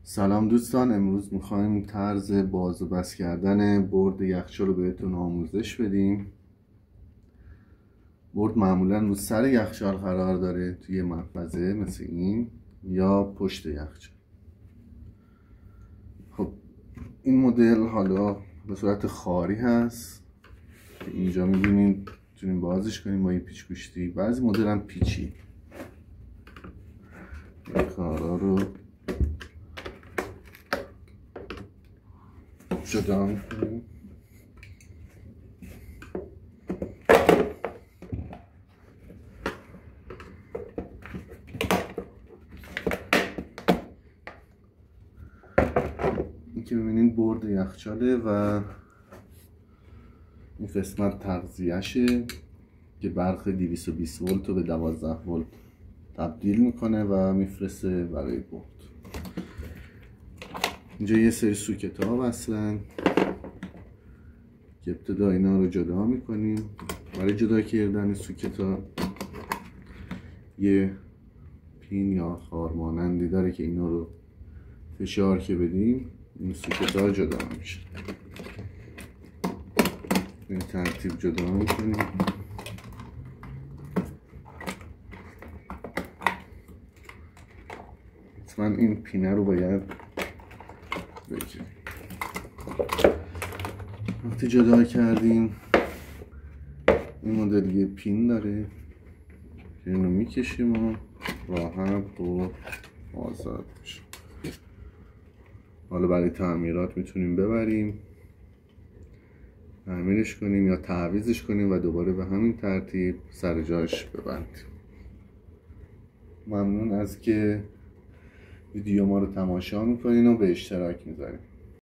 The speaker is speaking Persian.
سلام دوستان، امروز میخوایم طرز باز و بس کردن برد یخچال رو بهتون آموزش بدیم. برد معمولا رو سر یخچال قرار داره توی محفظه مثل این یا پشت یخچال. خب این مدل حالا به صورت خاری هست که اینجا میبینید میتونیم بازش کنیم با این پیچ گوشتی. بعضی مدل هم پیچی. این کارا رو جدا میکنیم. این که میبینید برد یخچاله و این قسمت تغذیه‌شه که برق 220 ولت رو به 12 ولت تبدیل میکنه و میفرسته برای برد. اینجا یه سری سوکت ها وصلن که ابتدا اینا رو جدا میکنیم. برای جدا کردن سوکت ها یه پین یا خار مانندی داره که اینا رو فشار که بدیم این سوکت ها جدا میشه. این ترتیب جدا میکنیم. حتما این پینه رو باید بگیریم. وقتی جدا کردیم این مدل یه پین داره که اینو میکشیم و راحت و آزاد میشه. حالا برای تعمیرات میتونیم ببریم تعمیرش کنیم یا تعویضش کنیم و دوباره به همین ترتیب سر جاش ببندیم. ممنون از که ویدیو ما رو تماشا میکنین و به اشتراک میذارین.